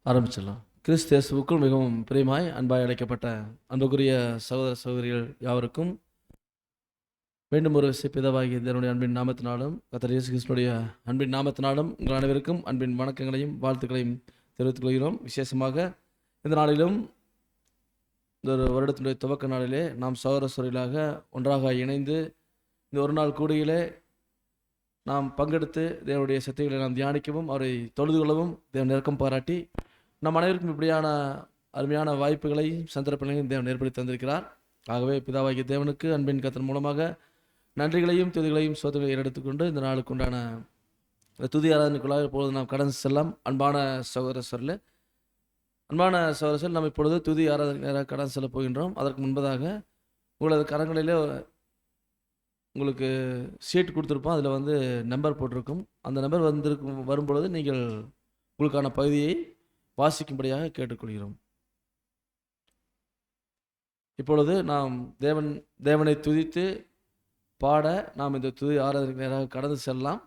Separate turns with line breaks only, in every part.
ஆரம்பிச்சிடலாம். கிறிஸ்து இயேசுவுக்குள் மிகவும் பிரியமாய் அன்பாய் அழைக்கப்பட்ட அன்புக்குரிய சகோதர சகோதரிகள் யாவருக்கும் மீண்டும் ஒரு பிதாவாகிய தேவனுடைய அன்பின் நாமத்தினாலும் கர்த்தர் இயேசு கிறிஸ்துடைய அன்பின் நாமத்தினாலும் உங்கள் அனைவருக்கும் அன்பின் வணக்கங்களையும் வாழ்த்துக்களையும் தெரிவித்துக் கொள்கிறோம். விசேஷமாக இந்த நாளிலும் இந்த ஒரு வருடத்தினுடைய துவக்க நாளிலே நாம் சகோதர சகோதரிகளாக ஒன்றாக இணைந்து இந்த ஒரு நாள் கூடியிலே நாம் பங்கெடுத்து தேவனுடைய சத்தியங்களை நாம் தியானிக்கவும் அவரை தொழுது கொள்ளவும் தேவன் நெருக்கம் பாராட்டி நம் அனைவருக்கும் இப்படியான அருமையான வாய்ப்புகளையும் சந்தர்ப்பங்களையும் தேவன் ஏற்படுத்தி தந்திருக்கிறார். ஆகவே பிதாவாகிய தேவனுக்கு அன்பின் கர்த்தர் மூலமாக நன்றிகளையும் துதிகளையும் சோதனைகளை ஏறெடுத்துக்கொண்டு இந்த நாளுக்கு உண்டான துதி ஆராதனைக்குள்ளாக இப்பொழுது நாம் கடந்து செல்லாம். அன்பான சகோதரர்கள் நாம் இப்பொழுது துதி ஆராதனை கடந்து செல்ல போகின்றோம். அதற்கு முன்பதாக உங்களது கரங்களிலே உங்களுக்கு ஷீட் கொடுத்துருப்போம். அதில் நம்பர் போட்டிருக்கும். அந்த நம்பர் வரும்பொழுது நீங்கள் உங்களுக்கான பகுதியை வாசிக்கும்படியாக கேட்டுக்கொள்கிறோம். இப்பொழுது நாம் தேவனை துதித்து பாட நாம் இந்த துதி ஆராதனை நேராக கடந்து செல்லலாம்.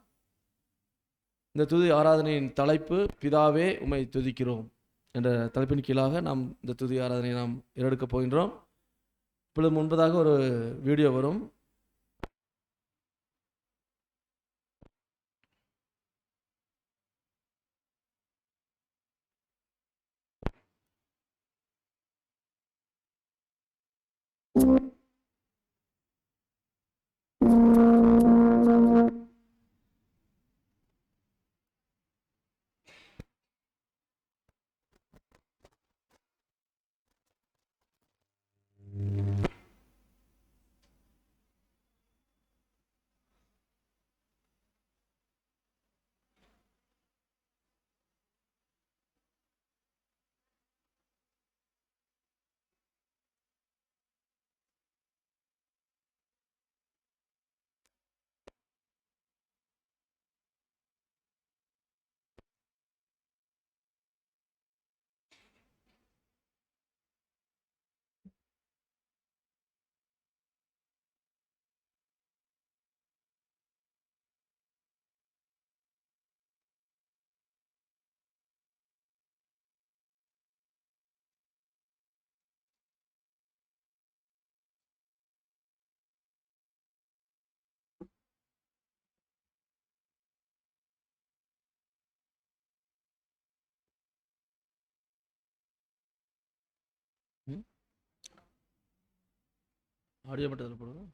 இந்த துதி ஆராதனையின் தலைப்பு பிதாவே உம்மை துதிக்கிறோம் என்ற தலைப்பின் கீழாக நாம் இந்த துதி ஆராதனையை நாம் எடுக்கப் போகின்றோம். இப்பொழுது முன்பதாக ஒரு வீடியோ வரும். ஆடியோ மட்டும் போடுவோம்.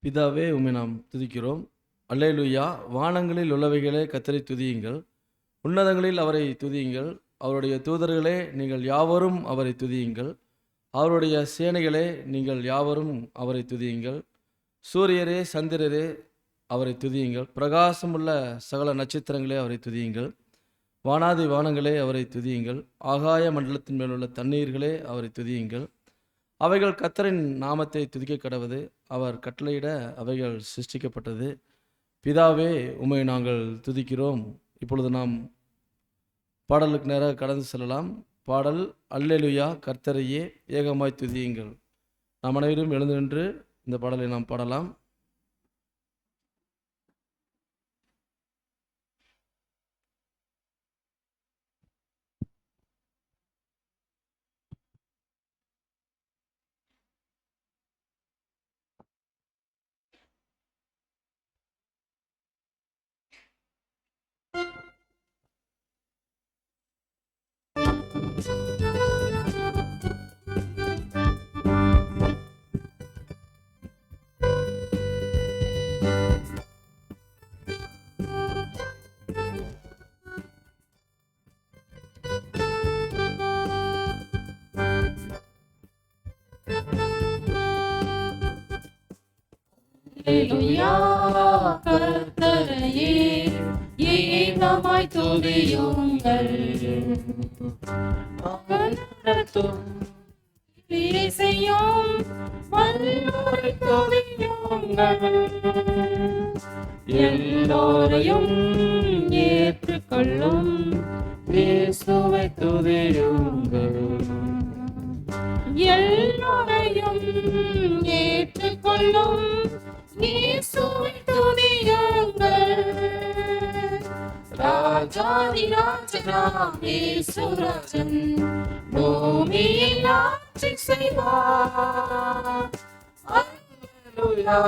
பிதாவே, உம்மை நாம் துதிக்கிறோம். அல்லேலூயா. வானங்களில் உள்ளவைகளே கர்த்தரை துதியுங்கள், உன்னதங்களில் அவரை துதியுங்கள். அவருடைய தூதர்களே, நீங்கள் யாவரும் அவரை துதியுங்கள். அவருடைய சேனைகளே, நீங்கள் யாவரும் அவரை துதியுங்கள். சூரியரே, சந்திரரே, அவரை துதியுங்கள். பிரகாசமுள்ள சகல நட்சத்திரங்களே, அவரை துதியுங்கள். வானாதி வானங்களே, அவரை துதியுங்கள். ஆகாய மண்டலத்தின் மேலுள்ள தண்ணீர்களே, அவரை துதியுங்கள். அவைகள் கர்த்தரின் நாமத்தை துதிக்க கடவது. அவர் கட்டளையிட அவைகள் சிருஷ்டிக்கப்பட்டது. பிதாவே, உம்மை நாங்கள் துதிக்கிறோம். இப்பொழுது நாம் பாடலுக்கு நேராக கடந்து செல்லலாம். பாடல் அல்லேலூயா கர்த்தரையே ஏகமாய் துதியுங்கள். நாம் அனைவரும் எழுந்து நின்று இந்த பாடலை நாம் பாடலாம்.
அல்லேலூயா கர்த்தரையே ஏகமாய் துதியுங்கள். நடத்தும் கிரியை செய்யும் வல்லோரை துதியுங்கள். எல்லோரையும் ஏற்றுக்கொள்ளும் இயேசுவை துதியுங்கள். எல்லோரையும் ஏற்றுக்கொள்ளும் இயேசுவை துதியுங்கள். ராஜாதி ராஜனாம் இயேசுராஜன் பூமியில் ஆட்சி செய்வார். அல்லேலூயா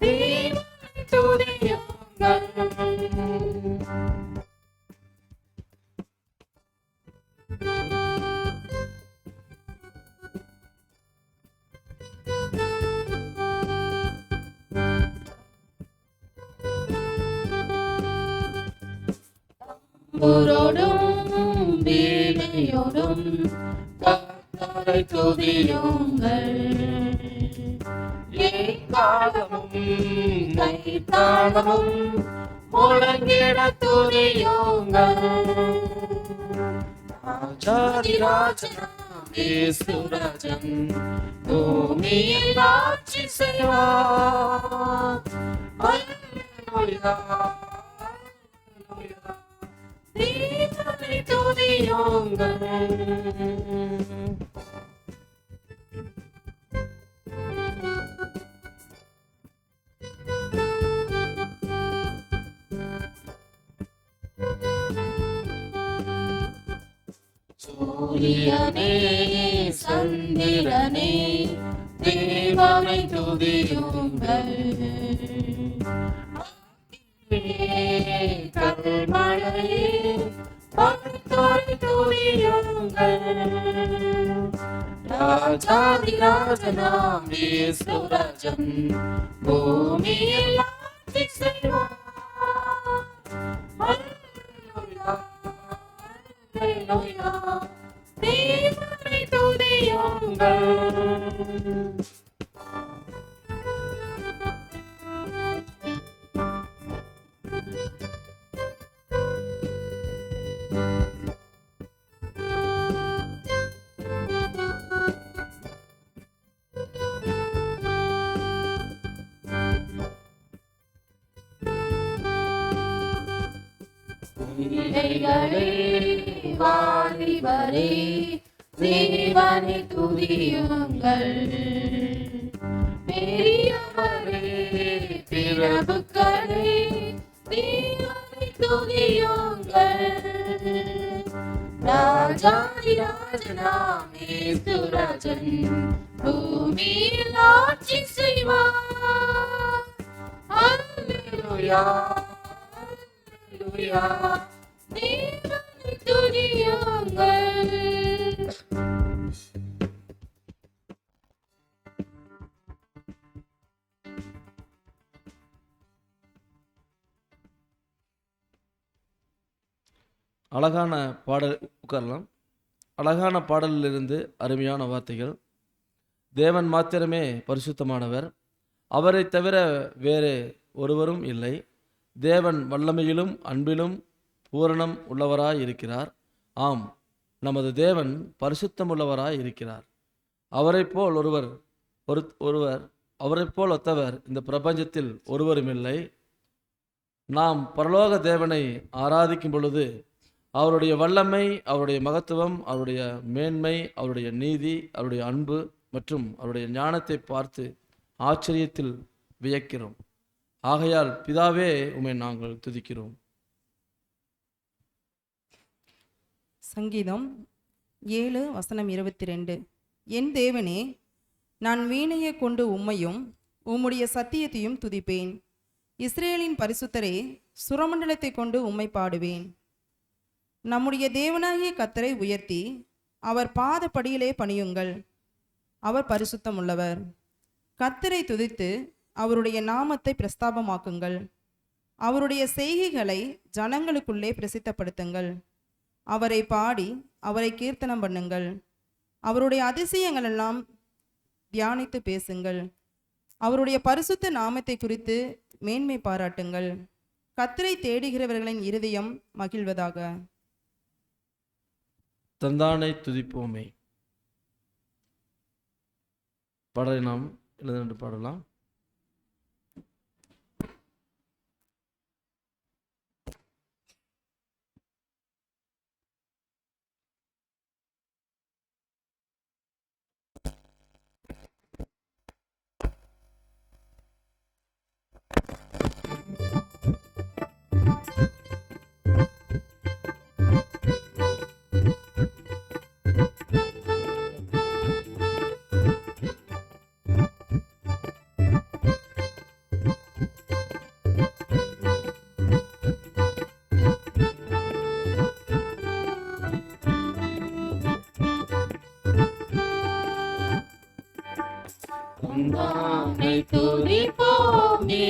தேவனை துதியுங்கள். தம்புரோடும் வீணையோடும் கர்த்தரை துதியுங்கள். எக்காலமும் கைத்தாளமும் முழங்கிட துதியுங்கள். ராஜாதி ராஜனாம் இயேசுராஜன் பூமியில் ஆட்சி செய்வார். அல்லேலூயா அல்லேலூயா தேவனை துதியுங்கள். சூரியனே சந்திரனே தேவனை துதியுங்கள். கல்மழையே கர்த்தரை துதியுங்கள். ராஜாதி ராஜனாம் இயேசுராஜன் பூமியில் ஆட்சி செய்வார். அல்லேலூயா அல்லேலூயா தேவனை துதியுங்கள். பிள்ளைகளே வாலிபரே தேவனை துதியுங்கள். பெரியவரே பிரபுக்களே தேவனை துதியுங்கள். ராஜாதி ராஜனாம் இயேசுராஜன் பூமியில் ஆட்சி செய்வார். அல்லேலூயா அல்லேலூயா தேவனை துதியுங்கள்.
அழகான பாடல், உட்காரலாம். அழகான பாடலிலிருந்து அருமையான வார்த்தைகள். தேவன் மாத்திரமே பரிசுத்தமானவர், அவரை தவிர வேறு ஒருவரும் இல்லை. தேவன் வல்லமையிலும் அன்பிலும் பூரணம் உள்ளவராய் இருக்கிறார். ஆம், நமது தேவன் பரிசுத்தம் உள்ளவராய் இருக்கிறார். அவரைப்போல் அவரைப்போல் ஒத்தவர் இந்த பிரபஞ்சத்தில் ஒருவருமில்லை. நாம் பரலோக தேவனை ஆராதிக்கும் பொழுது அவருடைய வல்லமை, அவருடைய மகத்துவம், அவருடைய மேன்மை, அவருடைய நீதி, அவருடைய அன்பு மற்றும் அவருடைய ஞானத்தை பார்த்து ஆச்சரியத்தில் வியக்கிறோம். ஆகையால் பிதாவே உம்மை நாங்கள் துதிக்கிறோம்.
சங்கீதம் 7:22. என் தேவனே, நான் வீணையை கொண்டு உம்மையும் உம்முடைய சத்தியத்தையும் துதிப்பேன். இஸ்ரேலின் பரிசுத்தரே, சுரமண்டலத்தை கொண்டு உம்மை பாடுவேன். நம்முடைய தேவனாகிய கர்த்தரை உயர்த்தி அவர் பாதப்படியிலே பணியுங்கள். அவர் பரிசுத்தம் உள்ளவர். கர்த்தரை துதித்து அவருடைய நாமத்தை பிரஸ்தாபமாக்குங்கள். அவருடைய செய்கைகளை ஜனங்களுக்குள்ளே பிரசித்தப்படுத்துங்கள். அவரை பாடி அவரை கீர்த்தனம் பண்ணுங்கள். அவருடைய அதிசயங்களெல்லாம் தியானித்து பேசுங்கள். அவருடைய பரிசுத்த நாமத்தை குறித்து மேன்மை பாராட்டுங்கள். கர்த்தரை தேடுகிறவர்களின் இருதயம் மகிழ்வதாக.
தந்தானை துதிப்போமே. பாடலை நாம் எழுந்து பாடலாம்.
தந்தானை துதிப்போமே,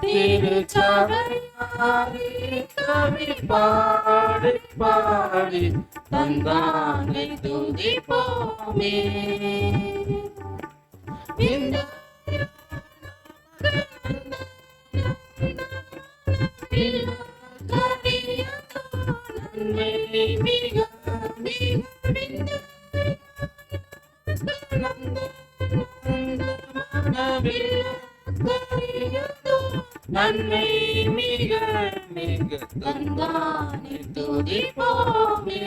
திருச்சபையாரே கவி பாடி பாடி தந்தானை துதிப்போமே. இந்த நன்மை மிக மிக நன்மை மிக மிக தந்தானை துதிப்போமே.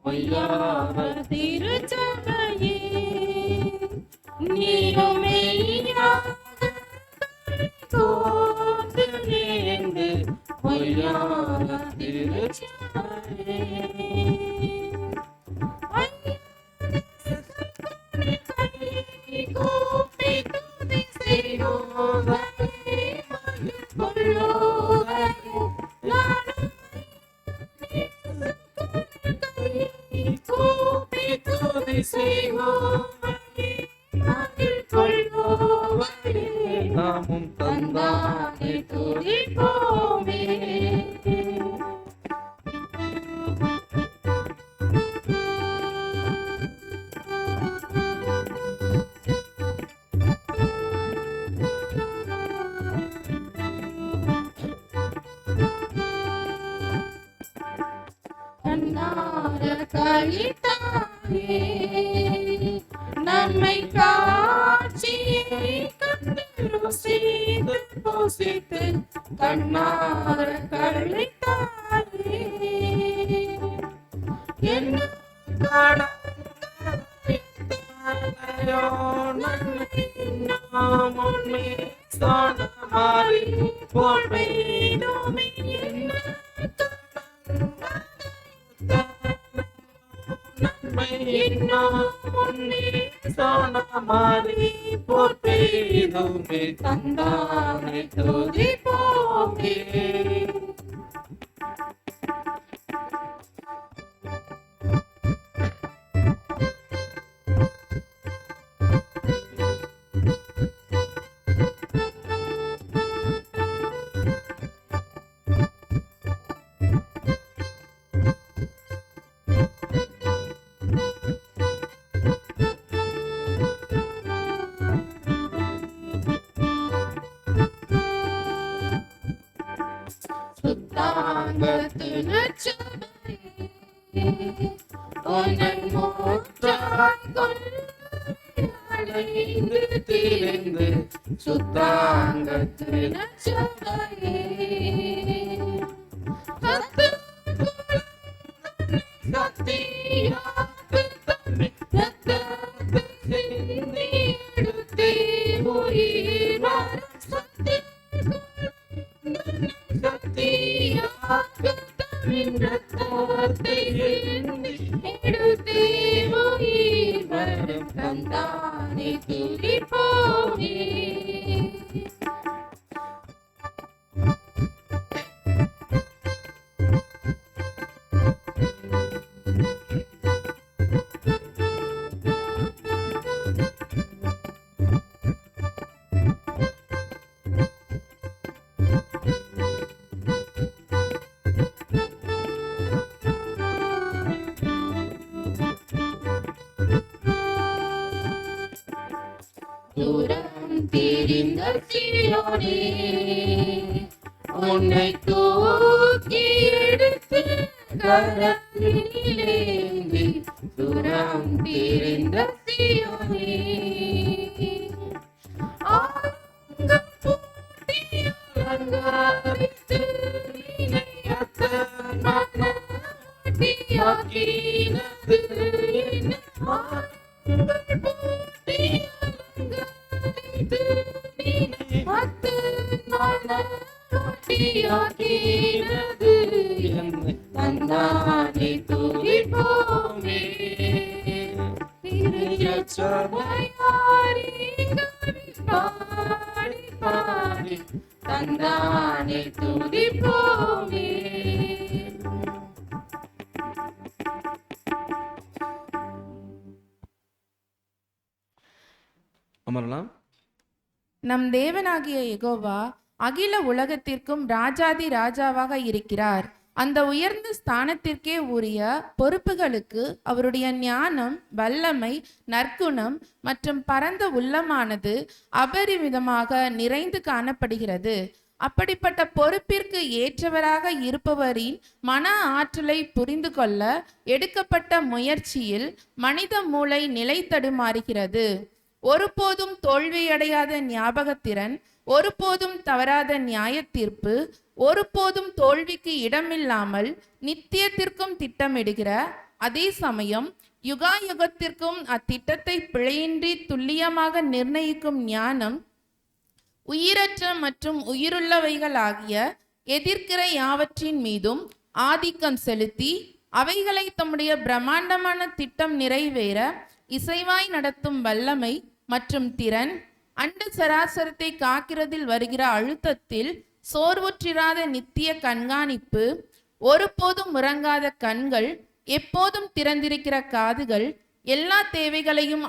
பொய்யாத திருச்சபையே நீயும் மெய்யாக தோன்று நேர்ந்து, பொய்யாத திருச்சபையே கூப்பி துதி செய்வோவரே கொள்ளுவரே கூப்பி துதி செய்வோவரே கொள்ளுவரே
நாமும்
தந்தானை துதிப்போமே. கண்ணார கழித்தாயே நன்மை காட்சியை கண்டு ருசித்து புசித்து கண்ணார கழித்தாயே என்ன கடலையோ நன்மை நாம் உண்மை சாணமாறி போல் பெய்தோமே. என்ன நன்மை நாம் உண்மை சாணமாறி போல் பெய்தோமே. தந்தானை துதிப்போமே. சுத்தாங்க திருச்சபையே உன்னை மூற்றாய் கொள்ளைந்து திரிந்து, சுத்தாங்க திருச்சபையே சத்தியாக்கு தம்மை ரத்தத்தை சிந்தி எடுத்தே உயிர் வரும் சத்தியாக்கு தம்மை ரத்தத்தை சிந்தி எடுத்தே உயிர் வரும் தந்தானை துதிப்போமே. தூரம் திரிந்த சீயோனே, உன்னை தூக்கி எடுத்து கரத்திலேந்தி தூரம் திரிந்த சீயோனே, ஆங்கம் பூட்டி அலங்கரித்து நினையத்தனாட்டியாக்கினது என்னை. ஆங்கம் பூட்டி அலங்கரித்து நினையத்தனாட்டியாக்கினது என்னை. தந்தானே துதிப்போமே, பாடி பாடி தந்தானே துதிப்போமே.
அமரலாம்.
நம் தேவனாகிய யெகோவா அகில உலகத்திற்கும் ராஜாதி ராஜாவாக இருக்கிறார். அந்த உயர்ந்த ஸ்தானத்திற்கே உரிய பொறுப்புகளுக்கு அவருடைய ஞானம், வல்லமை, நற்குணம் மற்றும் பரந்த உள்ளமானது அபரிமிதமாக நிறைந்து காணப்படுகிறது. அப்படிப்பட்ட பொறுப்பிற்கு ஏற்றவராக இருப்பவரின் மன ஆற்றலை புரிந்து கொள்ள எடுக்கப்பட்ட முயற்சியில் மனித மூளை நிலை தடுமாறுகிறது. ஒருபோதும் தோல்வியடையாத ஞாபகத்திறன், ஒருபோதும் தவறாத நியாய தீர்ப்பு, ஒருபோதும் தோல்விக்கு இடமில்லாமல் நித்தியத்திற்கும் திட்டமிடுகிற, அதே சமயம் யுகாயுகத்திற்கும் அத்திட்டத்தை பிழையின்றி துல்லியமாக நிர்ணயிக்கும் ஞானம், உயிரற்ற மற்றும் உயிருள்ளவைகளாகிய எதிர்க்கிற யாவற்றின் மீதும் ஆதிக்கம் செலுத்தி அவைகளை தம்முடைய பிரம்மாண்டமான திட்டம் நிறைவேற இசைவாய் நடத்தும் வல்லமை மற்றும் திறன், அண்ட சராசரத்தை காக்கிறதில் வருகிற அழுத்தத்தில் சோர்வுற்றிராத நித்திய கண்காணிப்பு, ஒருபோதும் உறங்காத கண்கள், எப்போதும் திறந்திருக்கிற காதுகள், எல்லா தேவைகளையும்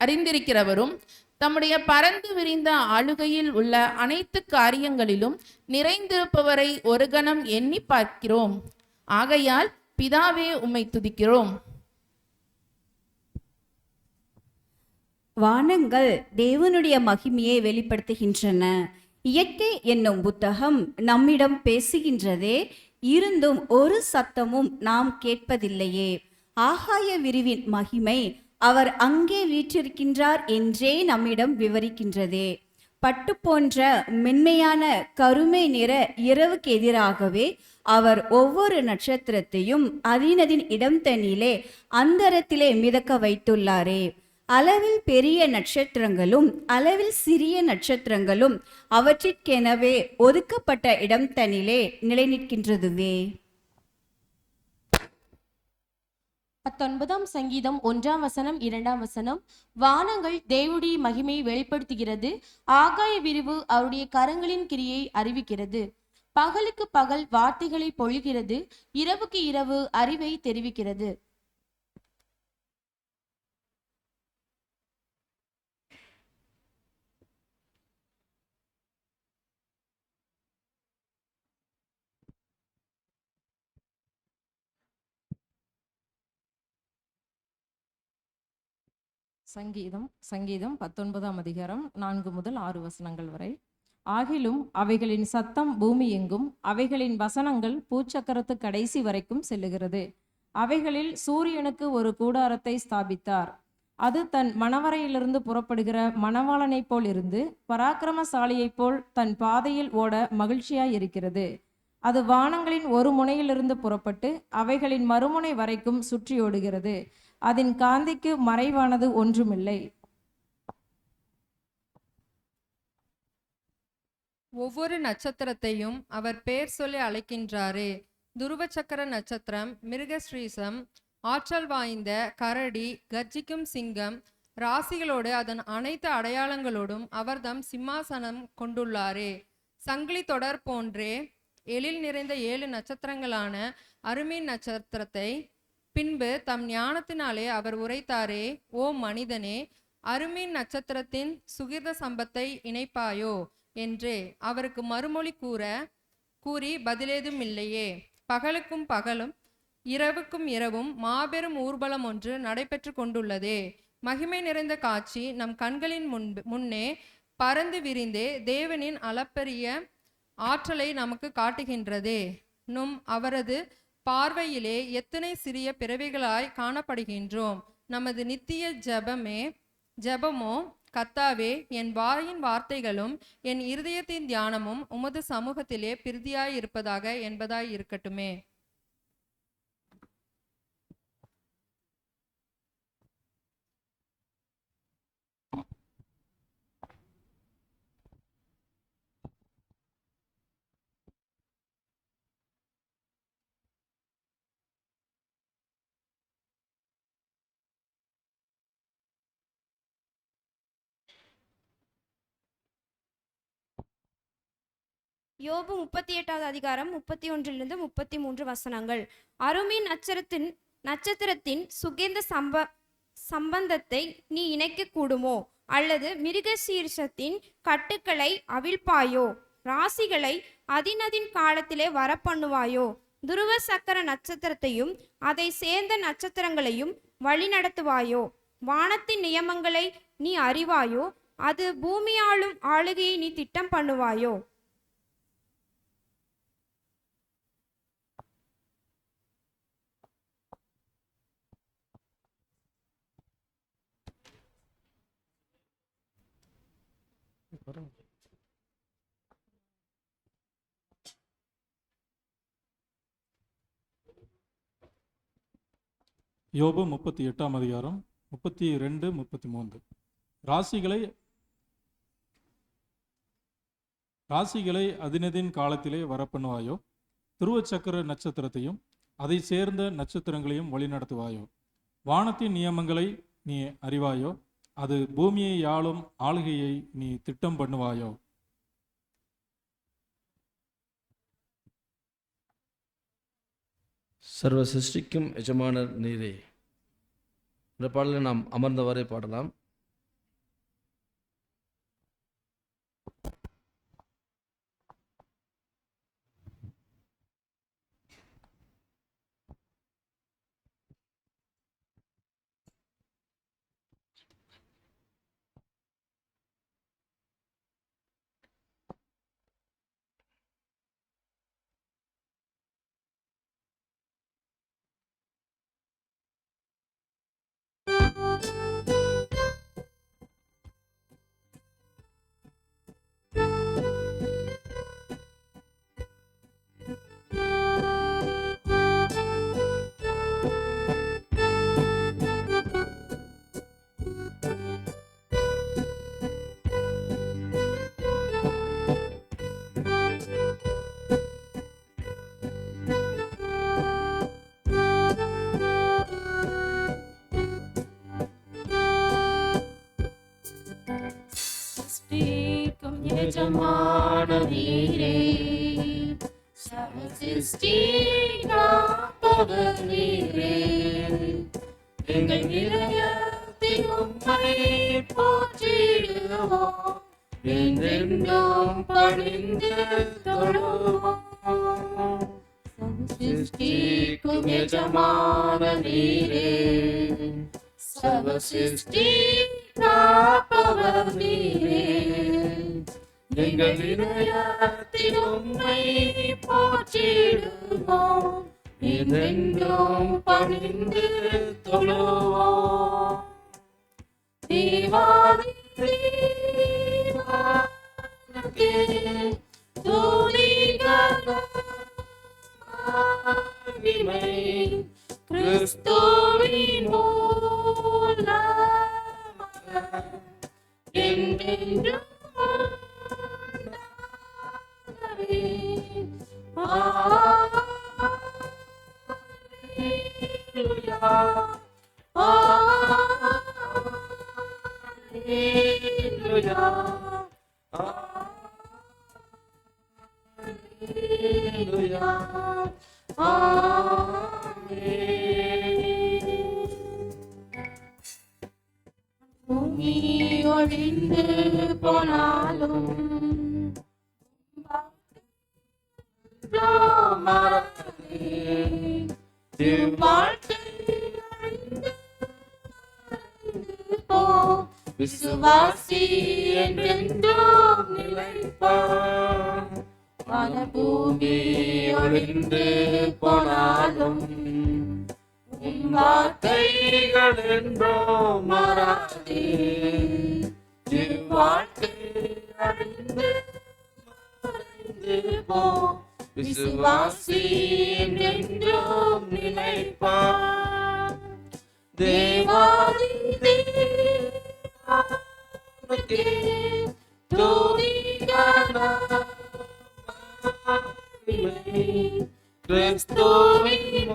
அறிந்திருக்கிறவரும் தம்முடைய பரந்து விரிந்த ஆளுகையில் உள்ள அனைத்து காரியங்களிலும் நிறைந்திருப்பவரை ஒரு கணம் எண்ணி பார்க்கிறோம். ஆகையால் பிதாவே, உம்மை துதிக்கிறோம்.
வானங்கள் தேவனுடைய மகிமையை வெளிப்படுத்துகின்றன. இயற்கை என்னும் புத்தகம் நம்மிடம் பேசுகின்றதே, இருந்தும் ஒரு சத்தமும் நாம் கேட்பதில்லையே. ஆகாய விரிவின் மகிமை அவர் அங்கே வீற்றிருக்கின்றார் என்றே நம்மிடம் விவரிக்கின்றதே. பட்டு போன்ற மென்மையான கருமை நிற இரவுக்கு எதிராகவே அவர் ஒவ்வொரு நட்சத்திரத்தையும் அதனதின் இடம் தனியிலே அந்தரத்திலே மிதக்க வைத்துள்ளாரே. அளவில் பெரிய நட்சத்திரங்களும் அளவில் சிறிய நட்சத்திரங்களும் அவற்றிற்கெனவே ஒதுக்கப்பட்ட இடம் தனிலே நிலை நிற்கின்றதுவே.
19 சங்கீதம் 1 2 வானங்கள் தேவனுடைய மகிமையை வெளிப்படுத்துகிறது, ஆகாய விரிவு அவருடைய கரங்களின் கிரியை அறிவிக்கிறது. பகலுக்கு பகல் வார்த்தைகளை பொழிகிறது, இரவுக்கு இரவு அறிவை தெரிவிக்கிறது.
சங்கீதம் 19 அதிகாரம் 4 முதல் 6 வசனங்கள் வரை. ஆகிலும் அவைகளின் சத்தம் பூமி எங்கும், அவைகளின் வசனங்கள் பூச்சக்கரத்து கடைசி வரைக்கும் செல்லுகிறது. அவைகளில் சூரியனுக்கு ஒரு கூடாரத்தை ஸ்தாபித்தார். அது தன் மணவரையிலிருந்து புறப்படுகிற மணவாளனைப் போல் இருந்து பராக்கிரமசாலியைப் போல் தன் பாதையில் ஓட மகிழ்ச்சியாய் இருக்கிறது. அது வானங்களின் ஒரு முனையிலிருந்து புறப்பட்டு அவைகளின் மறுமுனை வரைக்கும் சுற்றி ஓடுகிறது. அதன் காந்திக்கு மறைவானது ஒன்றுமில்லை.
ஒவ்வொரு நட்சத்திரத்தையும் அவர் பெயர் சொல்லி அழைக்கின்றாரே. துருவ சக்கர நட்சத்திரம், மிருகஸ்ரீசம், ஆற்றல் வாய்ந்த கரடி, கர்ஜிக்கும் சிங்கம், ராசிகளோடு அதன் அனைத்து அடையாளங்களோடும் அவர் தம் சிம்மாசனம் கொண்டுள்ளாரே. சங்கிலி தொடர் போன்றே எழில் நிறைந்த 7 நட்சத்திரங்களான அருமீன் நட்சத்திரத்தை பின்பு தம் ஞானத்தினாலே அவர் உரைத்தாரே. ஓ மனிதனே, அருமீன் நட்சத்திரத்தின் சுகிர்த சம்பத்தை இணைப்பாயோ என்று அவருக்கு மறுமொழி கூறி பதிலேதும் இல்லையே. பகலுக்கும் பகலும் இரவுக்கும் இரவும் மாபெரும் ஊர்வலம் ஒன்று நடைபெற்று கொண்டுள்ளதே. மகிமை நிறைந்த காட்சி நம் கண்களின் முன்னே பறந்து விரிந்தே தேவனின் அளப்பரிய ஆற்றலை நமக்கு காட்டுகின்றதே. அவரது பார்வையிலே எத்தனை சிறிய பிறவிகளாய் காணப்படுகின்றோம். நமது நித்திய ஜெபமோ கர்த்தாவே, என் வாயின் வார்த்தைகளும் என் இருதயத்தின் தியானமும் உமது சமூகத்திலே பிரீதியாய் இருப்பதாக என்பதாய் இருக்கட்டுமே.
யோபு 38வது அதிகாரம் 31 33 வசனங்கள். அருமின் நட்சத்திரத்தின் சுகேந்த சம்பந்தத்தை நீ இணைக்க கூடுமோ? அல்லது மிருக சீர்ஷத்தின் கட்டுக்களை அவிழ்ப்பாயோ? ராசிகளை அதினதின் காலத்திலே வரப்பண்ணுவாயோ? துருவ சக்கர நட்சத்திரத்தையும் அதை சேர்ந்த நட்சத்திரங்களையும் வழிநடத்துவாயோ? வானத்தின் நியமங்களை நீ அறிவாயோ? அது பூமியாளும் ஆளுகையை நீ திட்டம் பண்ணுவாயோ?
யோபு 38ஆம் அதிகாரம் 32 33. ராசிகளை அதினதின் காலத்திலே வரப்பண்ணுவாயோ? துருவ சக்கர நட்சத்திரத்தையும் அதை சேர்ந்த நட்சத்திரங்களையும் வழிநடத்துவாயோ? வானத்தின் நியமங்களை நீ அறிவாயோ? அது பூமியை ஆளும் ஆளுகையை நீ திட்டம் பண்ணுவாயோ?
சர்வ சிருஷ்டிக்கும் எஜமானர் நீரே. இந்த பாடலை நாம் அமர்ந்தவரை பாடலாம்.
எஜமான நீரே, சர்வசிருஷ்டி காப்பவர் நீரே, எங்கள் இதயத்தில் உம்மை போற்றிடுவோம், என்றென்றும் பணிந்து தொழுவோம். சர்வசிருஷ்டிக்கும் எஜமான நீரே, சர்வசிருஷ்டி காப்பவர் நீரே, எங்கள் இதயத்தில் உம்மை போற்றிடுவோம், என்றென்றும் பணிந்து தொழுவோம். தேவாதி தேவனுக்கே துதிகள் மகிமை, கிறிஸ்துவின் மூலமாக என்றென்றும் பூமி ஒழிந்து போனாலும் வாழ்க்கை போ விசுவாசி என்றென்றும் நிலைப்பார். வானபூமி ஒழிந்து போனாலும் உன் வார்த்தைகள் என்றோ மாறாதே. வாழ்க்கை அழிந்து மறைந்து போ விசுவாசி என்றென்றும் நிலைப்பார். தேவாதி தேவனுக்கே கிறிஸ்துவின்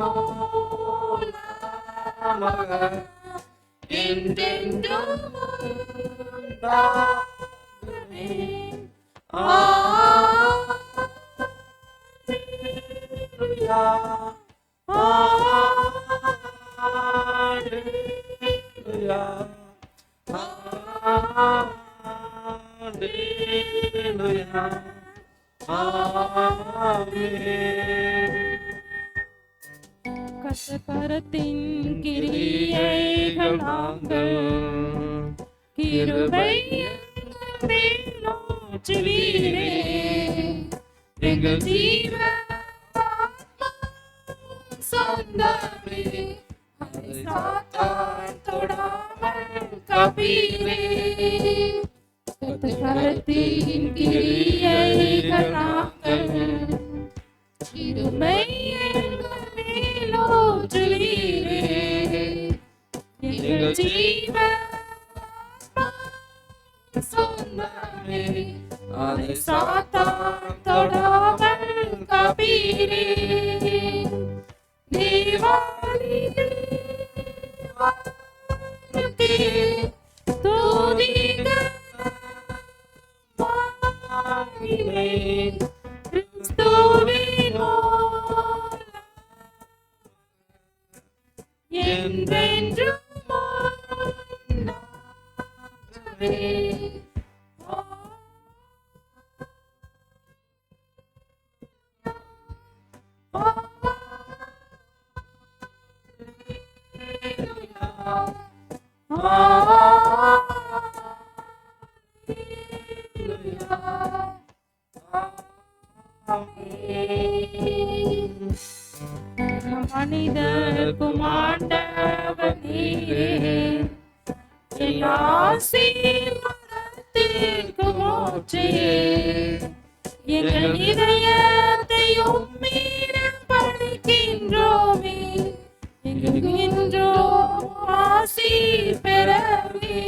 மூலமாக என்றென்றும் உண்டாகுமே. அல்லேலூயா, அல்லேலூயா, அல்லேலூயா, ஆமென். கர்த்தரின் கிரியைகள் நாங்கள் கிருபை மேலோற்றுவீரே. எங்கள் ஜீவ சொந்தமே அதை சாத்தான் தொடாமல் காப்பீரே. கர்த்தரின் கிரியைகள் நாங்கள் கிருபை மேலோற்றுவீரே. எங்கள் ஜீவ சொந்தமே அதை சாத்தான் தொடாமல் காப்பீரே. தேவாதி தேவனுக்கே துதிகள் மகிமை. கிறிஸ்துவின் மூலமாக என்றென்றும் உண்டாகவே. மனிதர்க்கும் ஆண்டவர் நீரே. எல்லா ஆசீர்வாதத்திற்கும் ஊற்றே. எங்கள் இதயத்தை உம்மீது படைக்கின்றோமே. எங்குகின்றோம் ஆசி பெறவே.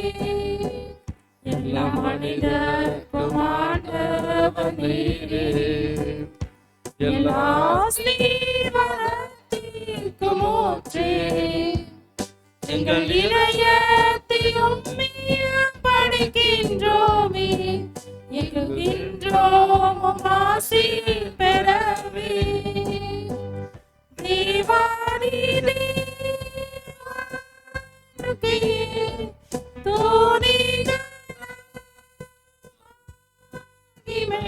எல்லா மனிதர்க்கும் ஆண்டவர் நீரே. எல்லா ஆசீர்வாதத்திற்கும் ஊற்றே. எங்கள் இதயத்தை உம்மீது படைக்கின்றோமே. எங்குகின்றோம் ஆசி பெறவே. தேவாதி தேவனுக்கே துதிகள் மகிமை.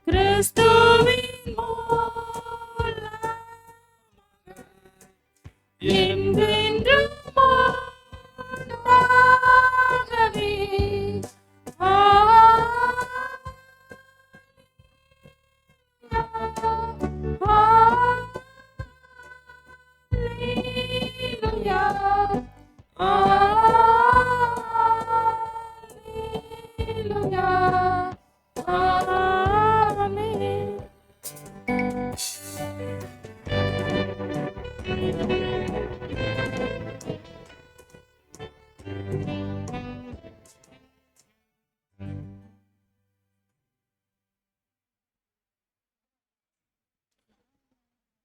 கிறிஸ்துவின் மூலமாக என்றென்றும் உண்டாகவே. அல்லேலூயா, அல்லேலூயா, ஆமென்.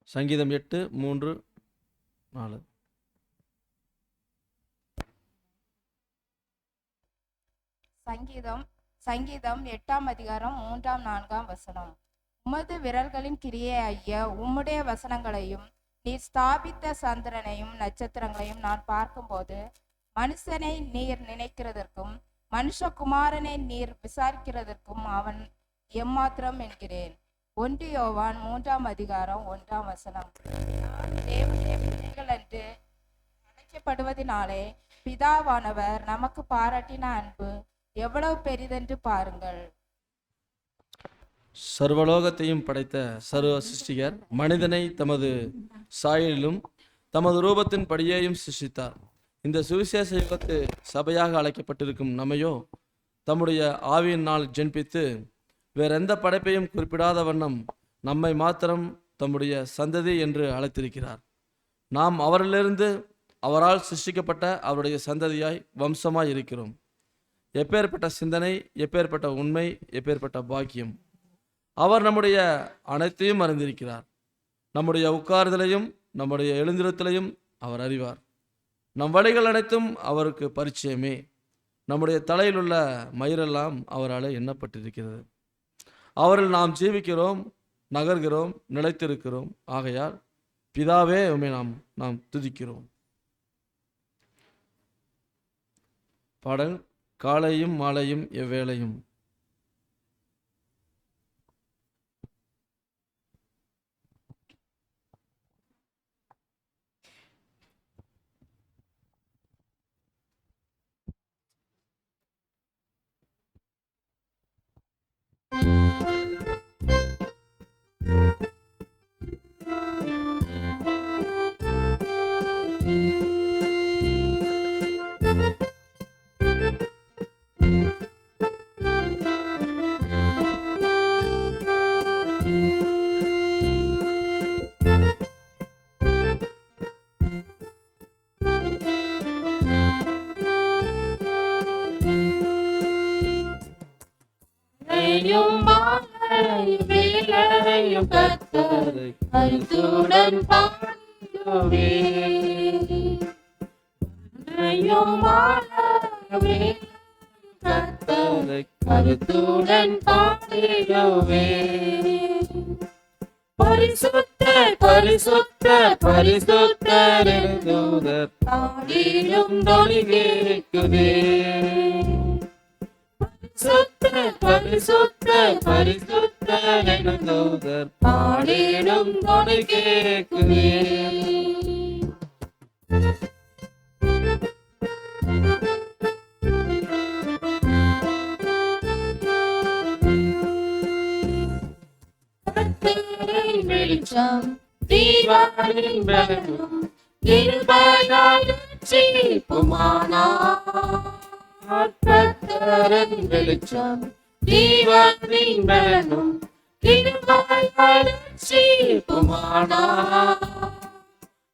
சங்கீதம் 8, 3, 4.
சங்கீதம் 8ஆம் அதிகாரம் 3ஆம் 4ஆம் வசனம். உமது விரல்களின் கிரியை ஐய உம்முடைய வசனங்களையும் நீர் ஸ்தாபித்த சந்திரனையும் நட்சத்திரங்களையும் நான் பார்க்கும்போது மனுஷனை நீர் நினைக்கிறதற்கும் மனுஷகுமாரனை நீர் விசாரிக்கிறதற்கும் அவன் எம்மாத்திரம் என்கிறேன். 1 யோவான் 3ஆம் அதிகாரம் 1ஆம் வசனம். தேவனுடைய பிள்ளைகள் என்று அழைக்கப்படுவதினாலே
பிதாவானவர் நமக்கு பாராட்டின அன்பு எவ்வளவு பெரிதென்று பாருங்கள்.
சர்வலோகத்தையும் படைத்த சர்வ சிருஷ்டிகர் மனிதனை தமது சாயலிலும் தமது ரூபத்தின் படியேயும் சிருஷ்டித்தார். இந்த சுவிசேஷ யுகத்து சபையாக அழைக்கப்பட்டிருக்கும் நம்மையோ தம்முடைய ஆவியினால் ஜென்பித்து வேறெந்த படைப்பையும் குறிப்பிடாத வண்ணம் நம்மை மாத்திரம் தம்முடைய சந்ததி என்று அழைத்திருக்கிறார். நாம் அவரிலிருந்து அவரால் சிருஷ்டிக்கப்பட்ட அவருடைய சந்ததியாய் வம்சமாய் இருக்கிறோம். எப்பேற்பட்ட சிந்தனை, எப்பேற்பட்ட உண்மை, எப்பேற்பட்ட பாக்கியம்! அவர் நம்முடைய அனைத்தையும் அறிந்திருக்கிறார். நம்முடைய உட்கார்தலையும் நம்முடைய எழுந்திருத்தலையும் அவர் அறிவார். நம் வழிகள் அனைத்தும் அவருக்கு பரிச்சயமே. நம்முடைய தலையில் உள்ள மயிரெல்லாம் அவரால் எண்ணப்பட்டிருக்கிறது. அவரில் நாம் ஜீவிக்கிறோம், நகர்கிறோம், நிலைத்திருக்கிறோம். ஆகையால் பிதாவே உம்மை நாம் துதிக்கிறோம். பாடல் காலையும் மாலையும் எவ்வேளையும்.
கர்த்தரை கருத்துடன் பாடுவே கர்த்தரை கருத்துடன் பாடுவே. பரிசுத்தர் பரிசுத்தர் பரிசுத்தர் தூதர் பாடிடும் தொனி கேட்குதே. பரிசுத்தர் பரிசுத்தர் பரிசுத்தர் எனும் தூதர் பாடிடும் தொனி கேட்குதே. வெளிச்சம் தீவானின் பலனும் இருபதால் கர்த்தரின் வெளிச்சம் தீவானின் பலனும் இருபதால்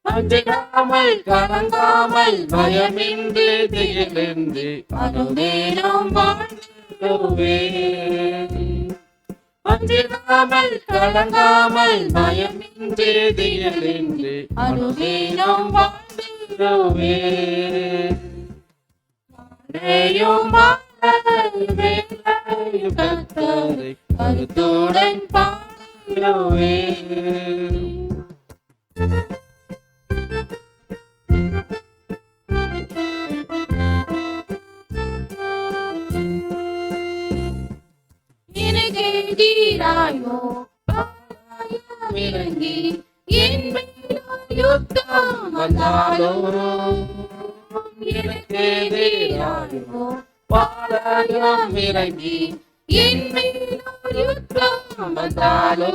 அஞ்சிடாமல் கலங்காமல் பயமின்றி திகிலின்றி அனுதினம் வாழ்ந்துவே. அஞ்சிடாமல் கலங்காமல் பயமின்றி திகிலின்றி அனுதினம் வாழ்ந்துவே. கர்த்தரை கருத்துடன் பாடுவே. எதிராயோ இறங்கி என் யுத்தம் வந்தாலோ எதிராயோ பாளையம் இறங்கி என் யுத்தம் வந்தாலோ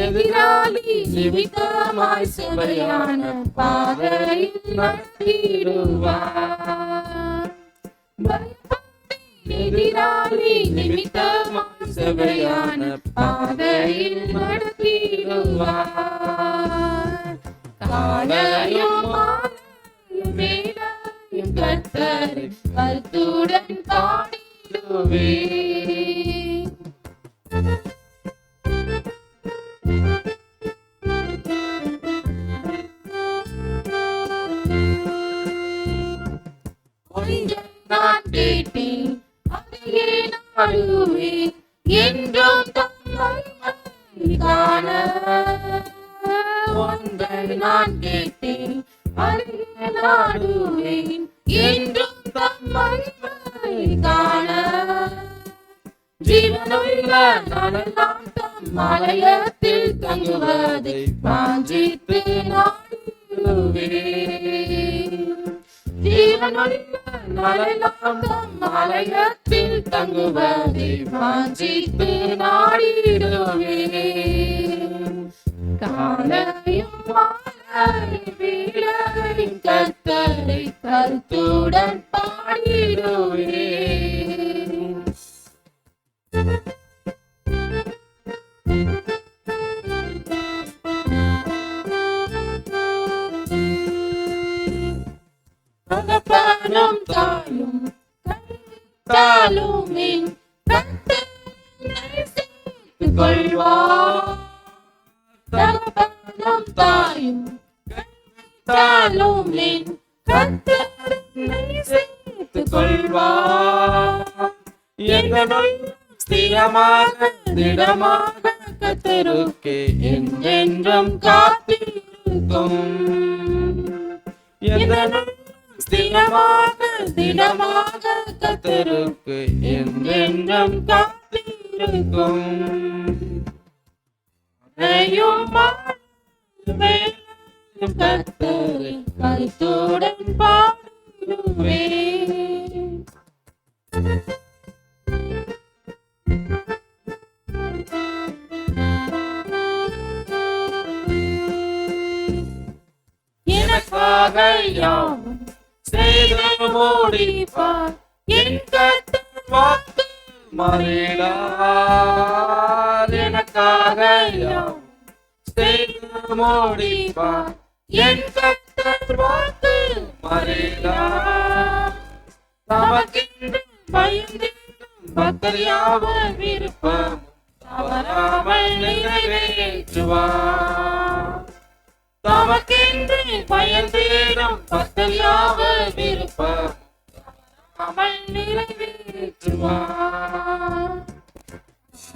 எதிராளி நிமித்தமாய் சபையான பாதையில் நடத்திடுவார். எதிராளி நிமித்தமாய் சபையான பாதையில் நடத்திடுவார். காலையும் மாலையும் வேளையும் கர்த்தரை கருத்துடன் பாடிடுவே. நான் கேட்டேன் அதையே நாடுவேன் என்றும் தம்மை காண. ஒன்றை நான் கேட்டேன் அதையே நாடுவேன் என்றும் தம்மை காண. ஜீவனுள்ள நாளெல்லாம் தம் ஆலயத்தில் தங்குவதை வாஞ்சித்து நாடுவேன்.
நாளெல்லாம் தம் ஆலயத்தில் தங்குவதை வாஞ்சித்து நாடிடுவேன். காலையும் மாலையும் வேளையும் கர்த்தரை கருத்துடன் பாடிடுவேன். தகப்பனும் தாயும் கண்டாலும் என் கர்த்தரை சேர்த்துக் கொள்வார். தகப்பனும் தாயும் கண்டாலும் என் கர்த்தரை சேர்த்துக் கொள்வார். எங்கள் ஸ்திரமாக திடமாக கர்த்தருக்கு என்றென்றும் காத்திருக்கும். ஸ்திரமாக திடமாக கர்த்தருக்கு என்றென்றும் காத்திருக்கும். கர்த்தரை கருத்துடன் பாடுவேன். எனக்காக யாவும் செய்து முடிப்பார். என் கர்த்தர் வாக்கு மாறிடார். எனக்காக யாவும் செய்து முடிப்பார். என் கர்த்தர் வாக்கு மாறிடார். தமக்கென்று பயந்திடும் பக்தர் யாவர் விருப்பம் தவறாமல் நிறைவேற்றுவார். தமக்கென்று பயந்திடும் பக்தர் யாவர் விருப்பம் தவறாமல் நிறைவேற்றுவார்.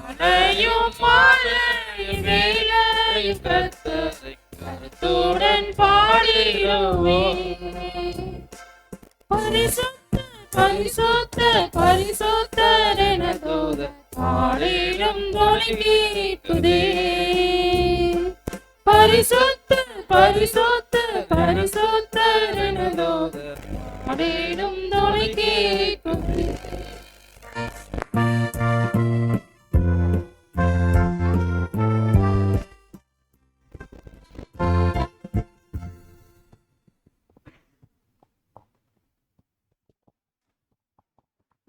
மழையும் மாலையும் வேளையும் கர்த்தரை கருத்துடன் பாடிடுவேன். பரிசுத்தர் பரிசுத்தர் பரிசுத்தர் என தூதர் பாடிடும் ஒலி கேட்குதே. பரிசுத்தர் பரிசுத்தர் பரிசுத்தர் என தூதர் பாடிடும் ஒலி கேட்குதே.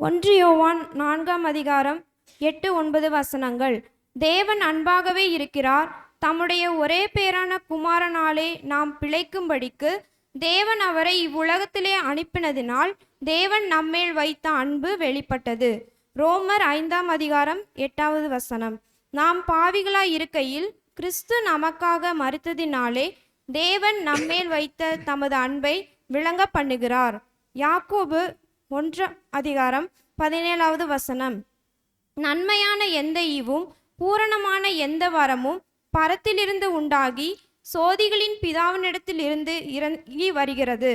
ஒன்று யோவான் 4ஆம் அதிகாரம் 8-9 வசனங்கள். தேவன் அன்பாகவே இருக்கிறார். தம்முடைய ஒரே பேரான குமாரனாலே நாம் பிழைக்கும்படிக்கு தேவன் அவரை இவ்வுலகத்திலே அனுப்பினதினால் தேவன் நம்மேல் வைத்த அன்பு வெளிப்பட்டது. ரோமர் 5ஆம் அதிகாரம் 8வது வசனம். நாம் பாவிகளாய் இருக்கையில் கிறிஸ்து நமக்காக மரித்ததினாலே தேவன் நம்மேல் வைத்த தமது அன்பை விளங்க பண்ணுகிறார். யாக்கோபு 1ஆம் அதிகாரம் 17வது வசனம். நன்மையான எந்த ஈவும் பூரணமான எந்த வரமும் பரத்திலிருந்து உண்டாகி சோதிகளின் பிதாவினிடத்தில் இருந்து இறங்கி வருகிறது.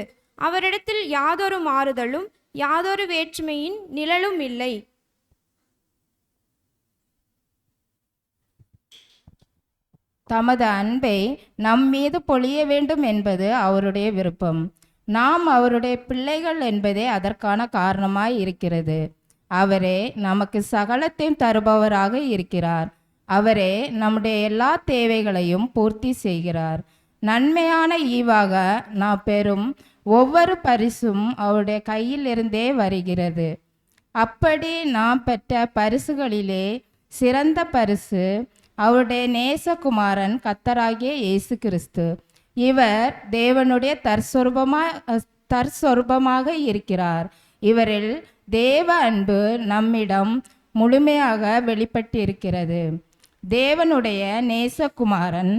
அவரிடத்தில் யாதொரு மாறுதலும் யாதொரு வேற்றுமையின் நிழலும் இல்லை.
தமது அன்பை நம் மீது பொழிய வேண்டும் என்பது அவருடைய விருப்பம். நாம் அவருடைய பிள்ளைகள் என்பதே அதற்கான காரணமாய் இருக்கிறது. அவரே நமக்கு சகலத்தையும் தருபவராக இருக்கிறார். அவரே நம்முடைய எல்லா தேவைகளையும் பூர்த்தி செய்கிறார். நன்மையான ஈவாக நாம் பெறும் ஒவ்வொரு பரிசும் அவருடைய கையிலிருந்தே வருகிறது. அப்படி நாம் பெற்ற பரிசுகளிலே சிறந்த பரிசு அவருடைய நேசகுமாரன் கர்த்தராகிய இயேசு கிறிஸ்து. இவர் தேவனுடைய தற்சொரூபமாக இருக்கிறார். இவரில் தேவ அன்பு நம்மிடம் முழுமையாக வெளிப்பட்டிருக்கிறது. தேவனுடைய நேசகுமாரன்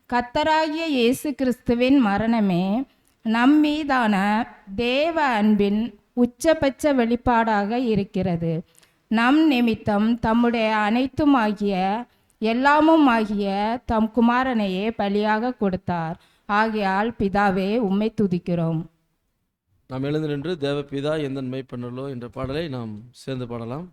கர்த்தராகிய இயேசு கிறிஸ்துவின் மரணமே நம் மீதான தேவ அன்பின் உச்சபட்ச வெளிப்பாடாக இருக்கிறது. நம் நிமித்தம் தம்முடைய அனைத்துமாகிய எல்லாமுமாகிய தம் குமாரனையே பலியாக கொடுத்தார். ஆகையால் பிதாவே உம்மை துதிக்கிறோம்.
நாம் எழுந்து நின்று தேவபிதா எந்தன் மெய்ப்பனலோ என்ற பாடலை நாம் சேர்ந்து பாடலாம்.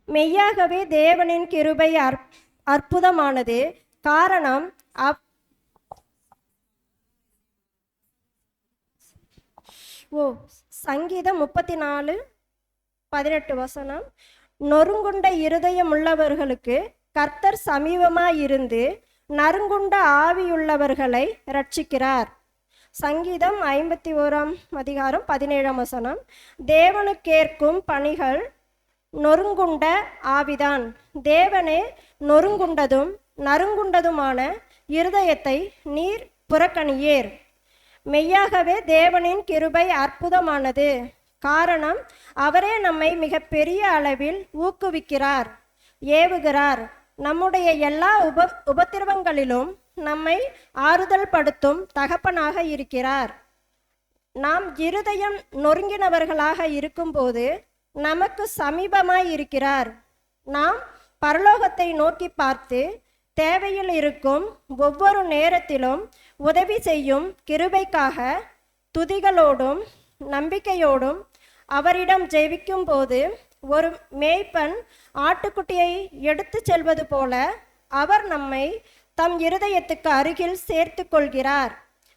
மெய்யாகவே தேவனின் கிருபை அற்புதமானது. காரணம் சங்கீதம் 34:18 நொறுங்குண்ட இருதயமுள்ளவர்களுக்கு கர்த்தர் சமீபமாயிருந்து நறுங்குண்ட ஆவியுள்ளவர்களை ரட்சிக்கிறார். சங்கீதம் 51:17 தேவனுக்கேற்கும் பணிகள் நொறுங்குண்ட ஆவிதான். தேவனே நொறுங்குண்டதும் நறுங்குண்டதுமான இருதயத்தை நீர் புறக்கணியேர். மெய்யாகவே தேவனின் கிருபை அற்புதமானது. காரணம் அவரே நம்மை மிக பெரிய அளவில் ஊக்குவிக்கிறார், ஏவுகிறார். நம்முடைய எல்லா உபத்திரவங்களிலும் நம்மை ஆறுதல் படுத்தும் தகப்பனாக இருக்கிறார். நாம் இருதயம் நொறுங்கினவர்களாக இருக்கும்போது நமக்கு சமீபமாய் இருக்கிறார். நாம் பரலோகத்தை நோக்கி பார்த்து தேவையில் இருக்கும் ஒவ்வொரு நேரத்திலும் உதவி செய்யும் கிருபைக்காக துதிகளோடும் நம்பிக்கையோடும் அவரிடம் ஜெபிக்கும் போது ஒரு மேய்ப்பன் ஆட்டுக்குட்டியை எடுத்து செல்வது போல அவர் நம்மை தம் இருதயத்துக்கு அருகில் சேர்த்து கொள்கிறார்.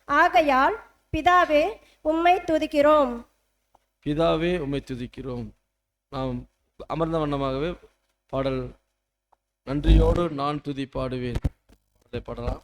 ஆகையால் பிதாவே உம்மை துதிக்கிறோம்.
பிதாவே உம்மை துதிக்கிறோம். நாம் அமர்ந்த வண்ணமாகவே பாடல் நன்றியோடு நான் துதி பாடுவேன் பாடலாம்.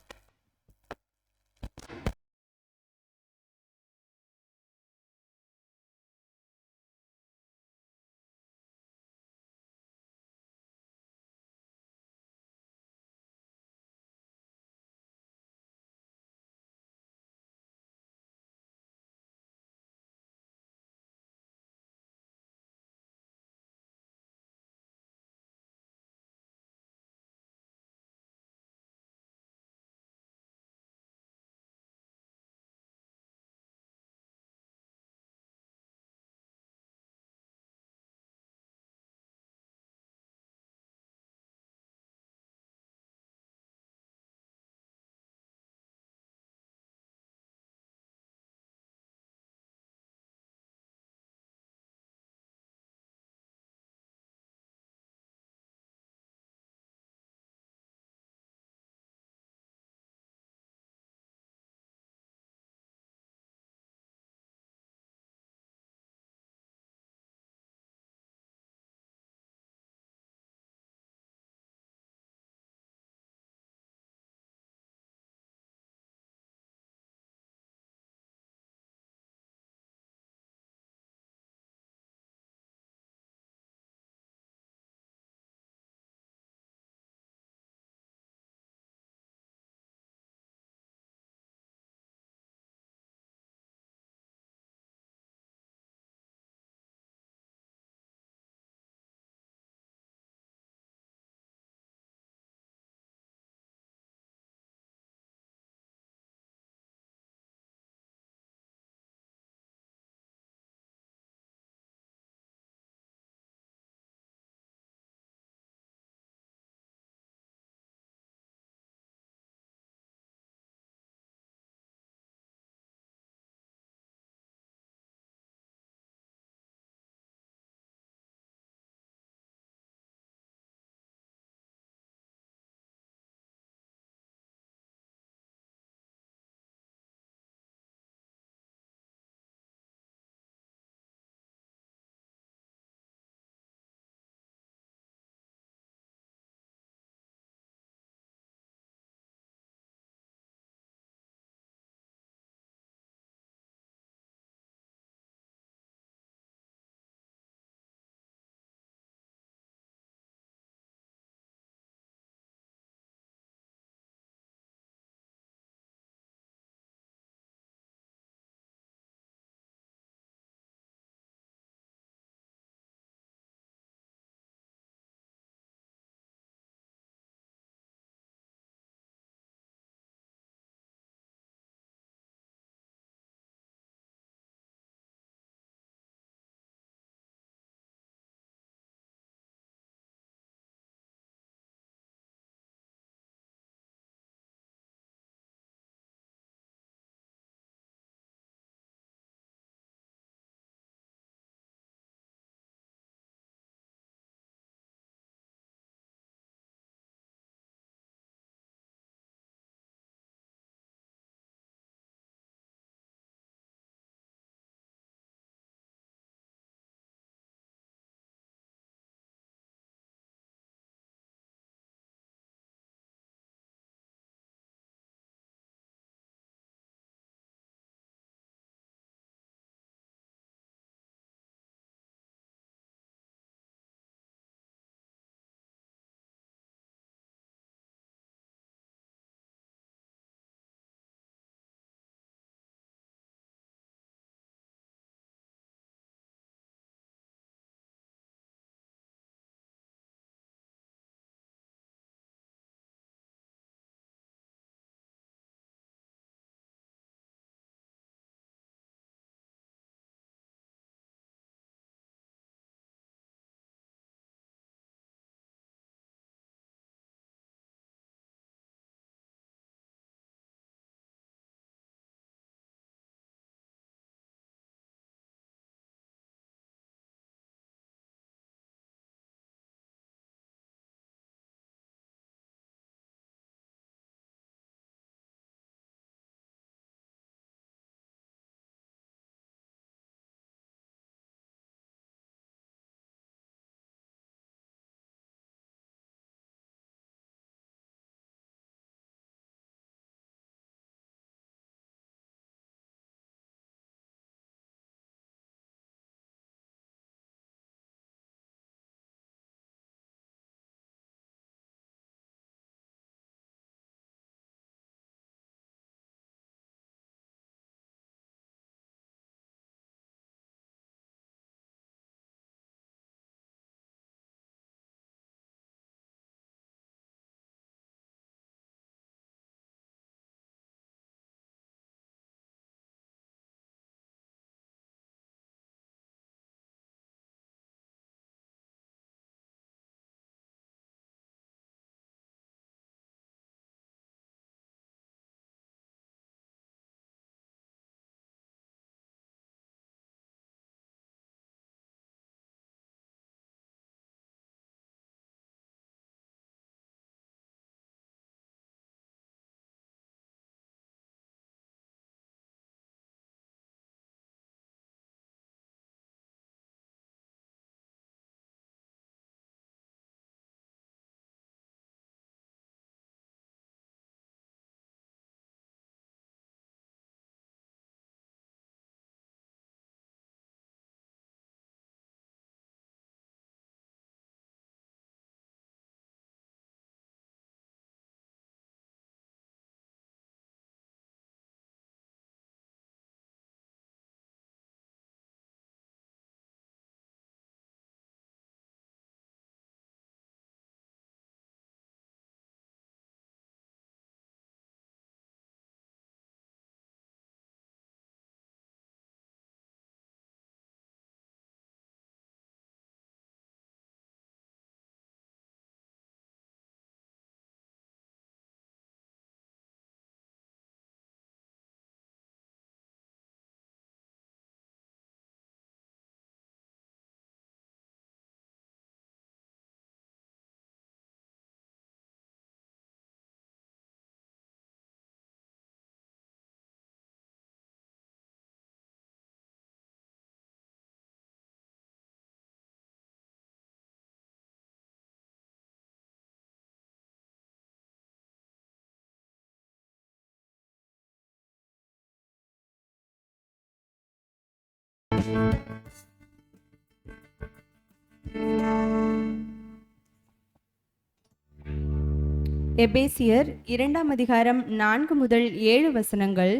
எபேசியர் 2 முதல் 7 வசனங்கள்.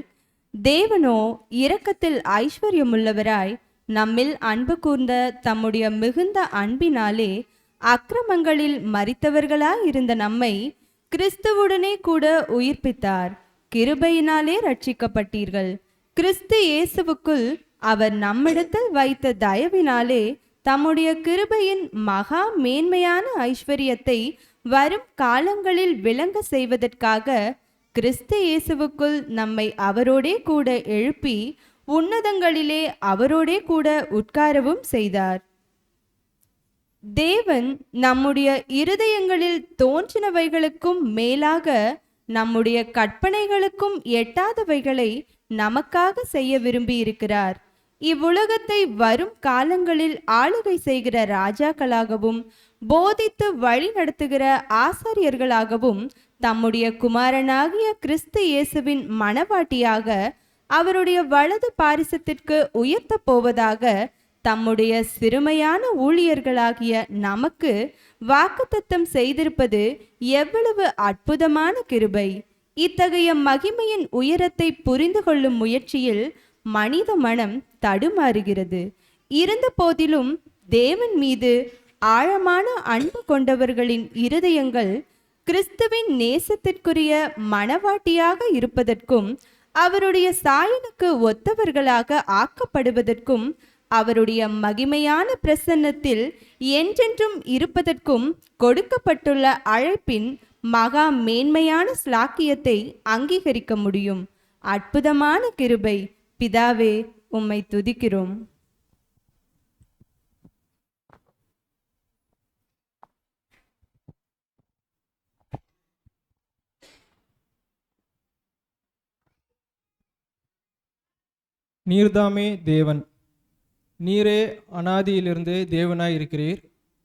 தேவனோ இரக்கத்தில் ஐஸ்வர்யமுள்ளவராய் நம்மில் அன்பு கூர்ந்த தம்முடைய மிகுந்த அன்பினாலே அக்கிரமங்களில் மரித்தவர்களாய் இருந்த நம்மை கிறிஸ்துவுடனே கூட உயிர்ப்பித்தார். கிருபையினாலே ரட்சிக்கப்பட்டீர்கள். கிறிஸ்து இயேசுவுக்குள் அவர் நம்மிடத்தில் வைத்த தயவினாலே தம்முடைய கிருபையின் மகா மேன்மையான ஐஸ்வர்யத்தை வரும் காலங்களில் விளங்க செய்வதற்காக கிறிஸ்து இயேசுவுக்குள் நம்மை அவரோடே கூட எழுப்பி உன்னதங்களிலே அவரோடே கூட உட்காரவும் செய்தார். தேவன் நம்முடைய இருதயங்களில் தோன்றினவைகளுக்கும் மேலாக நம்முடைய கற்பனைகளுக்கும் எட்டாதவைகளை நமக்காக செய்ய விரும்பி இருக்கிறார். இவ்வுலகத்தை வரும் காலங்களில் ஆளுகை செய்கிற ராஜாக்களாகவும் போதித்து வழி நடத்துகிற ஆசாரியர்களாகவும் தம்முடைய குமாரனாகிய கிறிஸ்து இயேசுவின் மணவாட்டியாக அவருடைய வலது பாரிசத்திற்கு உயர்த்த போவதாக தம்முடைய சிறுமையான ஊழியர்களாகிய நமக்கு வாக்குத்தத்தம் செய்திருப்பது எவ்வளவு அற்புதமான கிருபை! இத்தகைய மகிமையின் உயரத்தை புரிந்து கொள்ளும் முயற்சியில் மனித மனம் தடுமாறுகிறது. இருந்த போதிலும் தேவன் மீது ஆழமான அன்பு கொண்டவர்களின் இருதயங்கள் கிறிஸ்துவின் நேசத்திற்குரிய மணவாட்டியாக இருப்பதற்கும் அவருடைய சாயலுக்கு ஒத்தவர்களாக ஆக்கப்படுவதற்கும் அவருடைய மகிமையான பிரசன்னத்தில் என்றென்றும் இருப்பதற்கும் கொடுக்கப்பட்டுள்ள அழைப்பின் மகா மேன்மையான ஸ்லாக்கியத்தை அங்கீகரிக்க முடியும். அற்புதமான கிருபை! பிதாவே, உம்மை துதிக்கிறோம்.
நீர்தாமே தேவன். நீரே அனாதியிலிருந்து தேவனாய் இருக்கிறீர்.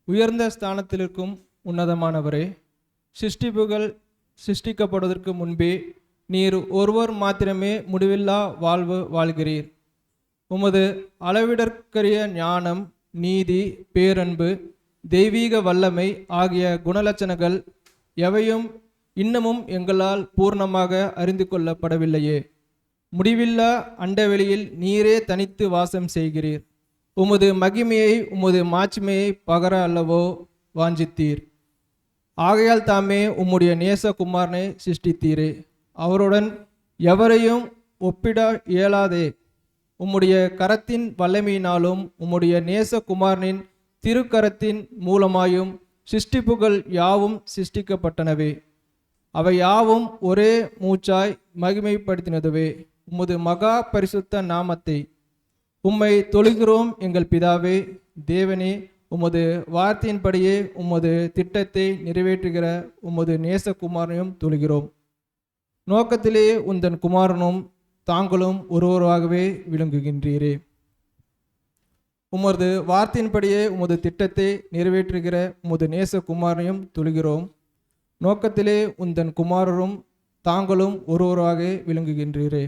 உயர்ந்த ஸ்தானத்திலிருக்கும் உன்னதமானவரே, சிருஷ்டிப்புகள் சிருஷ்டிக்கப்படுவதற்கு முன்பே நீர் ஒருவர் மாத்திரமே முடிவில்லா வாழ்வு வாழ்கிறீர். உமது அளவிடற்கரிய ஞானம், நீதி, பேரன்பு, தெய்வீக வல்லமை ஆகிய குணலட்சணங்கள் எவையும் இன்னமும் எங்களால் பூர்ணமாக அறிந்து கொள்ளப்படவில்லையே. முடிவில்லா அண்டவெளியில் நீரே தனித்து வாசம் செய்கிறீர். உமது மகிமையை, உமது மாட்சிமையை பகர அல்லவோ வாஞ்சித்தீர். ஆகையால் தாமே உம்முடைய நேசகுமாரனை சிருஷ்டித்தீரே. அவருடன் எவரையும் ஒப்பிட இயலாதே. உம்முடைய கரத்தின் வல்லமையினாலும் உம்முடைய நேசகுமாரனின் திருக்கரத்தின் மூலமாயும் சிருஷ்டிப்புகள் யாவும் சிருஷ்டிக்கப்பட்டனவே. அவை யாவும் ஒரே மூச்சாய் மகிமைப்படுத்தினதுவே. உமது மகா பரிசுத்த நாமத்தை உம்மை தொழுகிறோம் எங்கள் பிதாவே. தேவனே, உமது வார்த்தையின்படியே உமது திட்டத்தை நிறைவேற்றுகிற உமது நேசகுமாரனையும் தொழுகிறோம். நோக்கத்திலே உந்தன் குமாரனும் தாங்களும் ஒருவராகவே விளங்குகின்றீரே. உமது வார்த்தையின்படியே உமது திட்டத்தை நிறைவேற்றுகிற உமது நேசகுமாரனையும் தொழுகிறோம். நோக்கத்திலே உந்தன் குமாரரும் தாங்களும் ஒருவராக விளங்குகின்றீரே.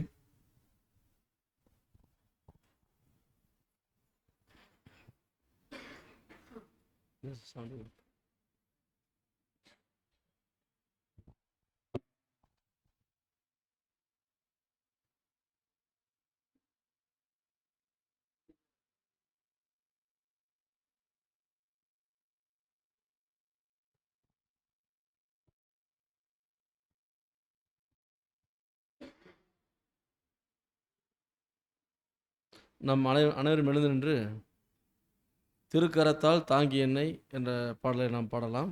நம் அனைவரும் எழுந்து நின்று திருக்கரத்தால் தாங்கி என்னை என்ற பாடலை நாம் பாடலாம்.